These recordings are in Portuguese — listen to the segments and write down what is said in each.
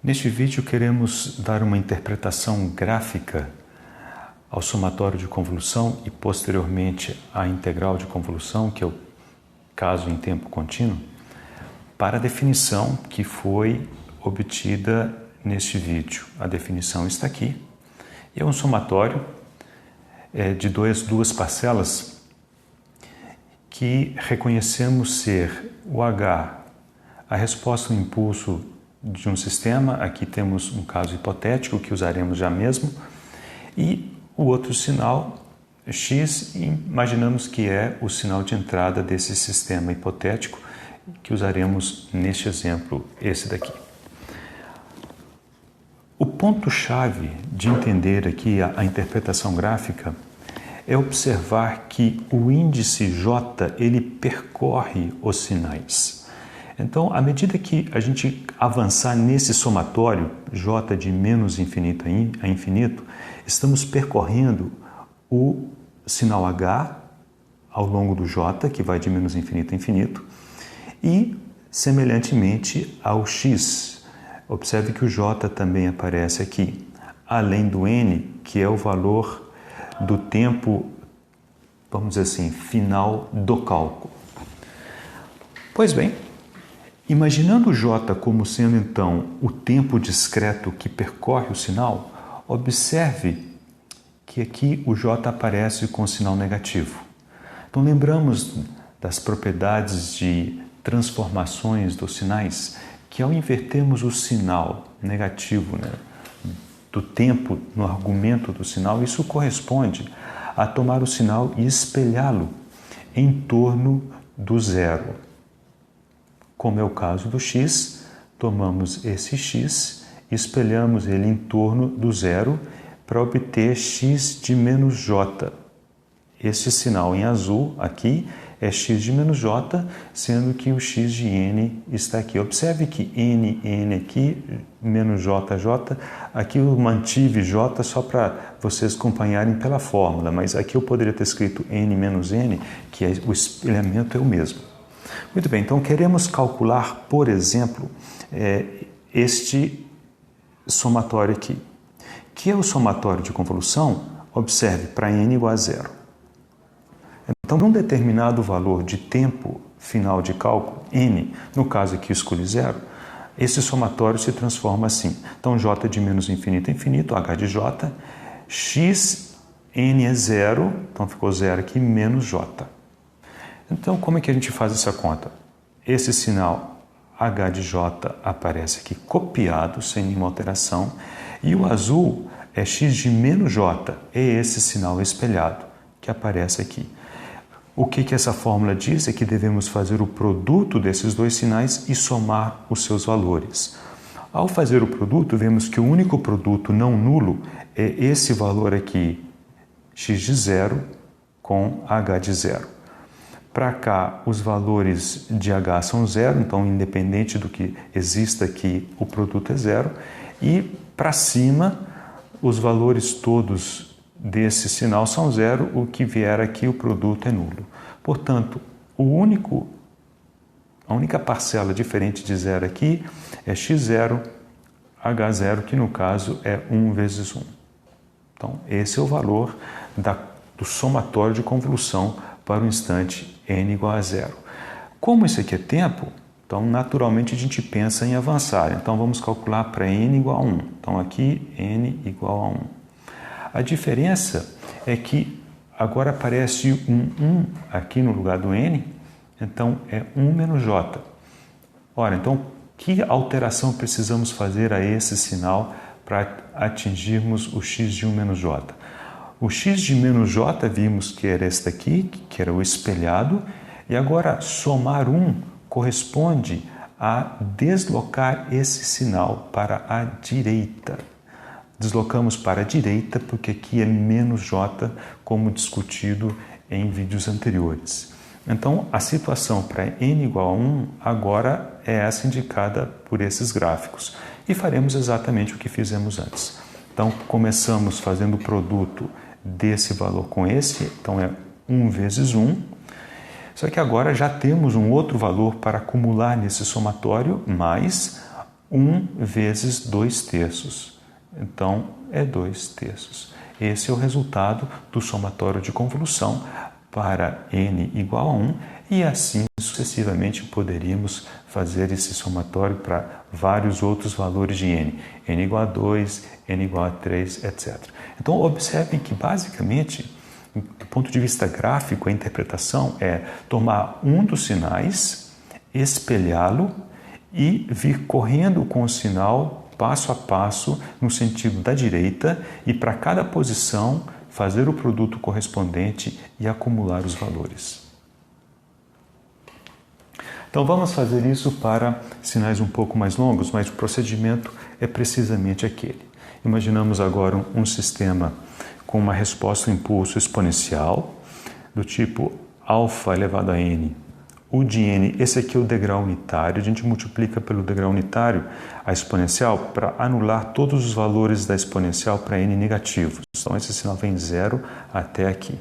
Neste vídeo queremos dar uma interpretação gráfica ao somatório de convolução e posteriormente à integral de convolução, que é o caso em tempo contínuo, para a definição que foi obtida neste vídeo. A definição está aqui. É um somatório de duas parcelas que reconhecemos ser o H, a resposta ao impulso de um sistema. Aqui temos um caso hipotético que usaremos já mesmo, e o outro sinal, x, imaginamos que é o sinal de entrada desse sistema hipotético que usaremos neste exemplo, esse daqui. O ponto-chave de entender aqui a interpretação gráfica é observar que o índice J, ele percorre os sinais. Então, à medida que a gente avançar nesse somatório, J de menos infinito a infinito, estamos percorrendo o sinal H ao longo do J, que vai de menos infinito a infinito, e, semelhantemente ao X. Observe que o J também aparece aqui, além do N, que é o valor do tempo, vamos dizer assim, final do cálculo. Pois bem, imaginando o J como sendo, então, o tempo discreto que percorre o sinal, observe que aqui o J aparece com sinal negativo. Então, lembramos das propriedades de transformações dos sinais, que ao invertermos o sinal negativo, do tempo no argumento do sinal, isso corresponde a tomar o sinal e espelhá-lo em torno do zero. Como é o caso do x, tomamos esse x e espelhamos ele em torno do zero para obter x de menos j. Este sinal em azul aqui é x de menos j, sendo que o x de n está aqui. Observe que n aqui, menos j, aqui eu mantive j só para vocês acompanharem pela fórmula, mas aqui eu poderia ter escrito n menos n, que o espelhamento é o mesmo. Muito bem, então queremos calcular, por exemplo, este somatório aqui, que é o somatório de convolução. Observe, para n igual a zero. Então, num determinado valor de tempo final de cálculo, n, no caso aqui eu escolhi zero, esse somatório se transforma assim. Então, j de menos infinito a infinito, h de j, x, n é zero, então ficou zero aqui, menos j. Então, como é que a gente faz essa conta? Esse sinal h de j aparece aqui copiado, sem nenhuma alteração, e o azul é x de menos j, é esse sinal espelhado que aparece aqui. O que essa fórmula diz é que devemos fazer o produto desses dois sinais e somar os seus valores. Ao fazer o produto, vemos que o único produto não nulo é esse valor aqui, x de zero com h de zero. Para cá, os valores de h são zero, então, independente do que exista aqui, o produto é zero. E para cima, os valores todos desse sinal são zero, o que vier aqui, o produto é nulo. Portanto, a única parcela diferente de zero aqui é x0, h0, que no caso é 1 vezes 1. Então, esse é o valor do somatório de convolução para o instante n igual a zero. Como isso aqui é tempo, então naturalmente a gente pensa em avançar. Então, vamos calcular para n igual a 1. Então, aqui n igual a 1. A diferença é que agora aparece um 1 aqui no lugar do n, então é 1 menos j. Ora, então, que alteração precisamos fazer a esse sinal para atingirmos o x de 1 menos j? O x de menos j vimos que era este aqui, que era o espelhado, e agora somar 1 corresponde a deslocar esse sinal para a direita. Deslocamos para a direita porque aqui é menos j, como discutido em vídeos anteriores. Então, a situação para n igual a 1 agora é essa indicada por esses gráficos. E faremos exatamente o que fizemos antes. Então, começamos fazendo o produto desse valor com esse, então é 1 vezes 1. Só que agora já temos um outro valor para acumular nesse somatório, mais 1 vezes 2/3. Então, é 2/3. Esse é o resultado do somatório de convolução para n igual a 1 e assim sucessivamente poderíamos fazer esse somatório para vários outros valores de n. n igual a 2, n igual a 3, etc. Então, observem que basicamente, do ponto de vista gráfico, a interpretação é tomar um dos sinais, espelhá-lo e vir correndo com o sinal passo a passo no sentido da direita e para cada posição fazer o produto correspondente e acumular os valores. Então vamos fazer isso para sinais um pouco mais longos, mas o procedimento é precisamente aquele. Imaginamos agora um sistema com uma resposta ao impulso exponencial do tipo alfa elevado a n. O de n, esse aqui é o degrau unitário, a gente multiplica pelo degrau unitário a exponencial para anular todos os valores da exponencial para n negativos. Então esse sinal vem zero até aqui.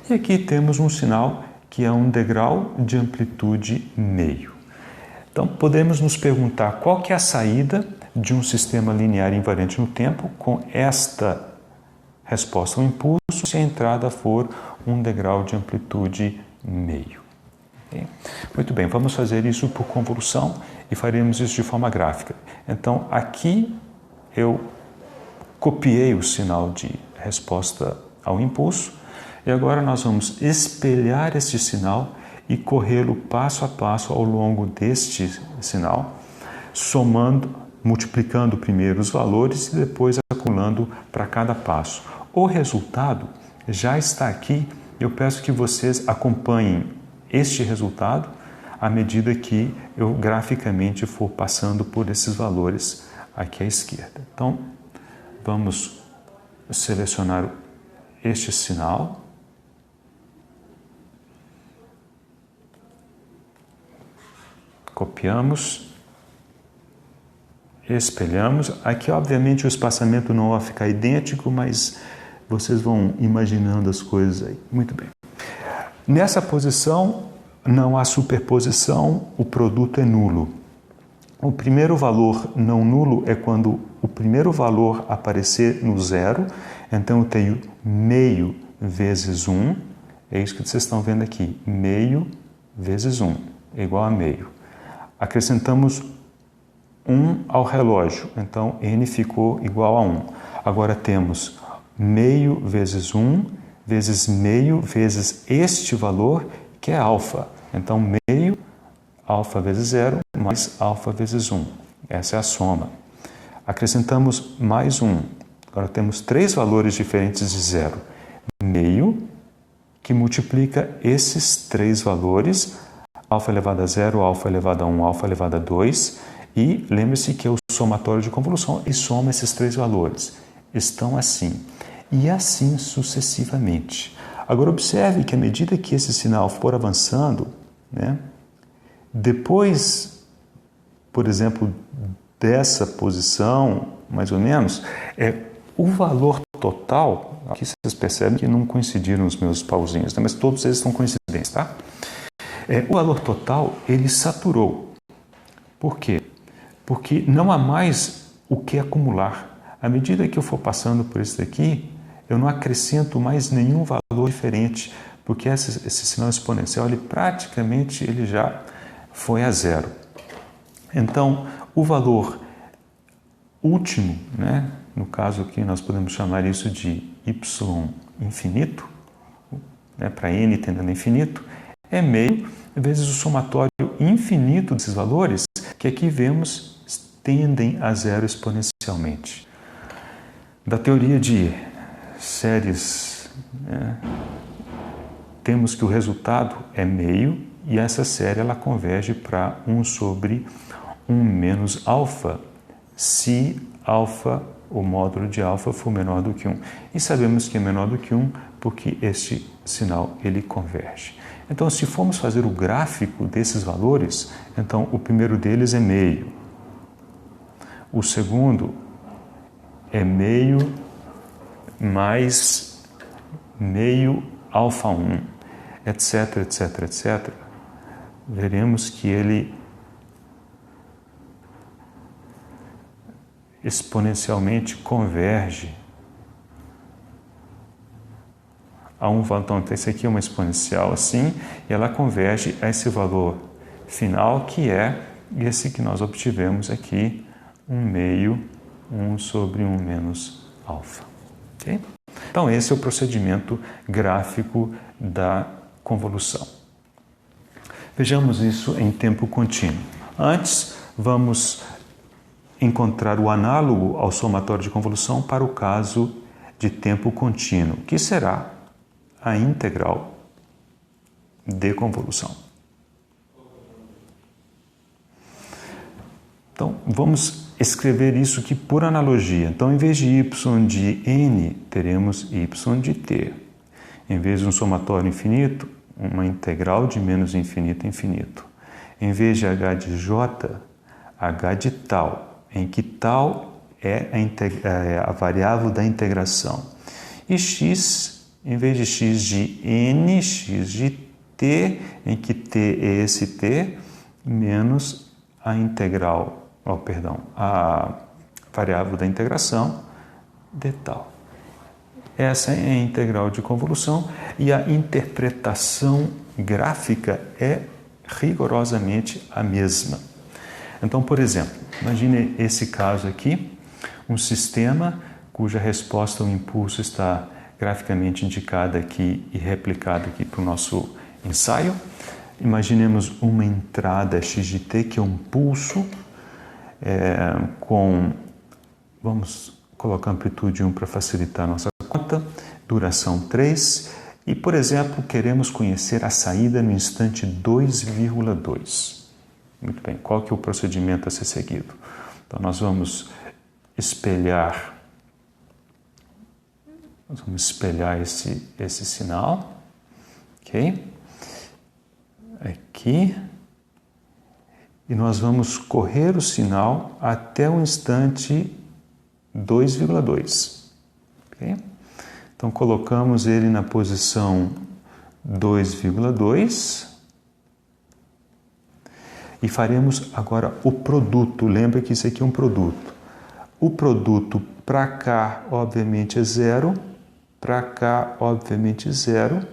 E aqui temos um sinal que é um degrau de amplitude meio. Então podemos nos perguntar qual que é a saída de um sistema linear invariante no tempo com esta resposta ao impulso se a entrada for um degrau de amplitude meio. Muito bem, vamos fazer isso por convolução e faremos isso de forma gráfica. Então, aqui eu copiei o sinal de resposta ao impulso e agora nós vamos espelhar este sinal e corrê-lo passo a passo ao longo deste sinal, somando, multiplicando primeiro os valores e depois acumulando para cada passo. O resultado já está aqui. Eu peço que vocês acompanhem este resultado à medida que eu graficamente for passando por esses valores aqui à esquerda. Então, vamos selecionar este sinal. Copiamos. Espelhamos. Aqui, obviamente, o espaçamento não vai ficar idêntico, mas vocês vão imaginando as coisas aí. Muito bem. Nessa posição, não há superposição, o produto é nulo. O primeiro valor não nulo é quando o primeiro valor aparecer no zero. Então, eu tenho meio vezes 1. É isso que vocês estão vendo aqui. Meio vezes 1 é igual a meio. Acrescentamos 1 ao relógio. Então, n ficou igual a 1. Agora temos meio vezes 1 vezes meio vezes este valor, que é alfa. Então, meio, alfa vezes 0, mais alfa vezes 1. Essa é a soma. Acrescentamos mais 1. Agora temos 3 valores diferentes de 0. Meio, que multiplica esses 3 valores, alfa elevado a 0, alfa elevado a 1, alfa elevado a 2, e lembre-se que é o somatório de convolução e soma esses 3 valores. Estão assim. E assim sucessivamente. Agora observe que à medida que esse sinal for avançando, né, depois, por exemplo, dessa posição, mais ou menos, o valor total, aqui vocês percebem que não coincidiram os meus pauzinhos, né, mas todos eles são coincidentes, tá? O valor total, ele saturou. Por quê? Porque não há mais o que acumular. À medida que eu for passando por isso daqui, eu não acrescento mais nenhum valor diferente, porque esse sinal exponencial, ele já foi a zero. Então, o valor último, né, no caso aqui nós podemos chamar isso de y infinito, né, para n tendendo a infinito, é meio vezes o somatório infinito desses valores, que aqui vemos tendem a zero exponencialmente. Da teoria de séries, né, temos que o resultado é meio e essa série ela converge para 1 sobre 1 menos alfa, se alfa, o módulo de alfa, for menor do que 1. E sabemos que é menor do que 1 porque este sinal ele converge. Então, se formos fazer o gráfico desses valores, então o primeiro deles é meio, o segundo é meio mais meio alfa 1, etc, etc, etc. Veremos que ele exponencialmente converge a um valor. Então, esse aqui é uma exponencial assim, e ela converge a esse valor final, que é esse que nós obtivemos aqui, 1 meio 1 sobre 1 menos alfa. Okay? Então, esse é o procedimento gráfico da convolução. Vejamos isso em tempo contínuo. Antes, vamos encontrar o análogo ao somatório de convolução para o caso de tempo contínuo, que será a integral de convolução. Então, vamos escrever isso aqui por analogia. Então, em vez de y de n, teremos y de t. Em vez de um somatório infinito, uma integral de menos infinito a infinito. Em vez de h de j, h de tal, em que tal é a variável da integração. E x, em vez de x de n, x de t, em que t é esse t, menos a integral, a variável da integração de tal. Essa é a integral de convolução e a interpretação gráfica é rigorosamente a mesma. Então, por exemplo, imagine esse caso aqui, um sistema cuja resposta ao impulso está graficamente indicada aqui e replicada aqui para o nosso ensaio. Imaginemos uma entrada x de t, que é um pulso, vamos colocar amplitude 1 para facilitar a nossa conta, duração 3, e, por exemplo, queremos conhecer a saída no instante 2,2. Muito bem, qual que é o procedimento a ser seguido? Então, nós vamos espelhar esse sinal, ok? Aqui. E nós vamos correr o sinal até o instante 2,2. Okay? Então, colocamos ele na posição 2,2 e faremos agora o produto. Lembra que isso aqui é um produto. O produto para cá, obviamente, é 0. Para cá, obviamente, 0.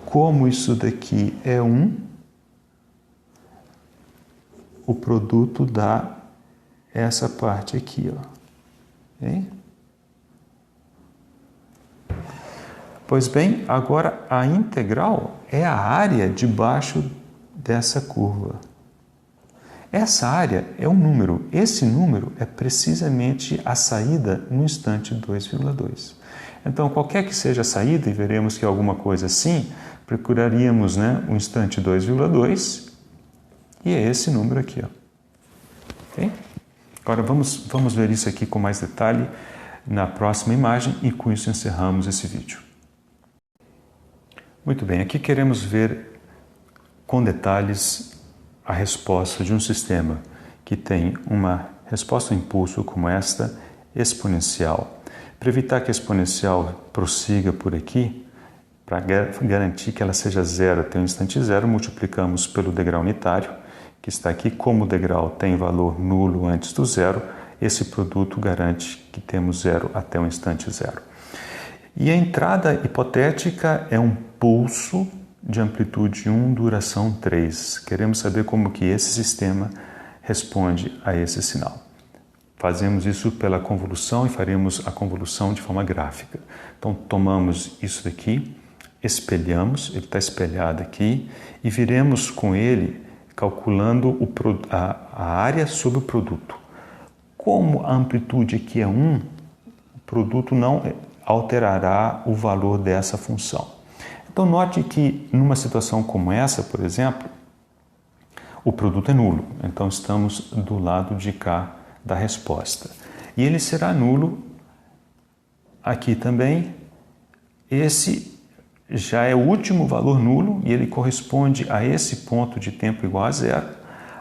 Como isso daqui é 1, o produto dá essa parte aqui, ó. Okay? Pois bem, agora a integral é a área debaixo dessa curva. Essa área é um número. Esse número é precisamente a saída no instante 2,2. Então, qualquer que seja a saída, e veremos que é alguma coisa assim, procuraríamos, o instante 2,2, e é esse número aqui, ó. Okay? Agora vamos ver isso aqui com mais detalhe na próxima imagem e com isso encerramos esse vídeo. Muito bem, aqui queremos ver com detalhes a resposta de um sistema que tem uma resposta ao impulso como esta, exponencial. Para evitar que a exponencial prossiga por aqui, para garantir que ela seja zero até o instante zero, multiplicamos pelo degrau unitário, que está aqui. Como o degrau tem valor nulo antes do zero, esse produto garante que temos zero até o instante zero. E a entrada hipotética é um pulso de amplitude 1, duração 3. Queremos saber como que esse sistema responde a esse sinal. Fazemos isso pela convolução e faremos a convolução de forma gráfica. Então, tomamos isso daqui, espelhamos, ele está espelhado aqui, e viremos com ele calculando a área sobre o produto. Como a amplitude aqui é 1, o produto não alterará o valor dessa função. Então, note que numa situação como essa, por exemplo, o produto é nulo. Então, estamos do lado de cá da resposta. E ele será nulo aqui também. Esse já é o último valor nulo e ele corresponde a esse ponto de tempo igual a zero.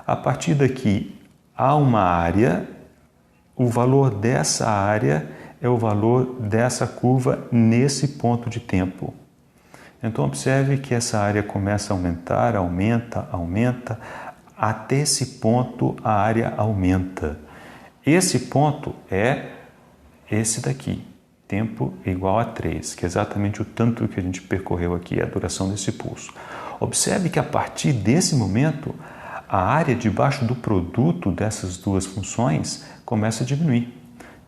A partir daqui há uma área, o valor dessa área é o valor dessa curva nesse ponto de tempo. Então observe que essa área começa a aumentar, aumenta, até esse ponto a área aumenta. Esse ponto é esse daqui, tempo igual a 3, que é exatamente o tanto que a gente percorreu aqui, a duração desse pulso. Observe que a partir desse momento, a área debaixo do produto dessas duas funções começa a diminuir.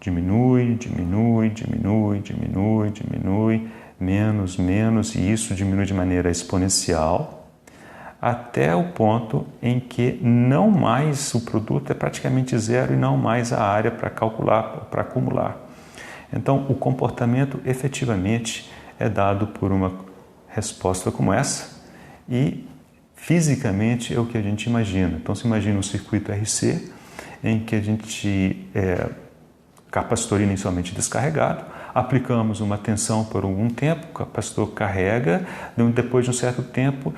Diminui, diminui, diminui, diminui, diminui, menos, menos, e isso diminui de maneira exponencial, até o ponto em que não mais o produto é praticamente zero e não mais a área para calcular, para acumular. Então, o comportamento efetivamente é dado por uma resposta como essa e fisicamente é o que a gente imagina. Então, se imagina um circuito RC em que a gente capacitor inicialmente descarregado, aplicamos uma tensão por algum tempo, o capacitor carrega, depois de um certo tempo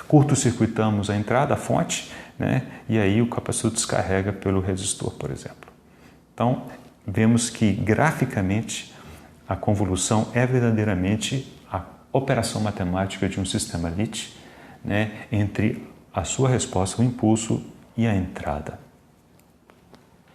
curto-circuitamos a entrada, a fonte, né? E aí o capacitor descarrega pelo resistor, por exemplo. Então, vemos que graficamente a convolução é verdadeiramente a operação matemática de um sistema LIT, né? Entre a sua resposta, o impulso e a entrada.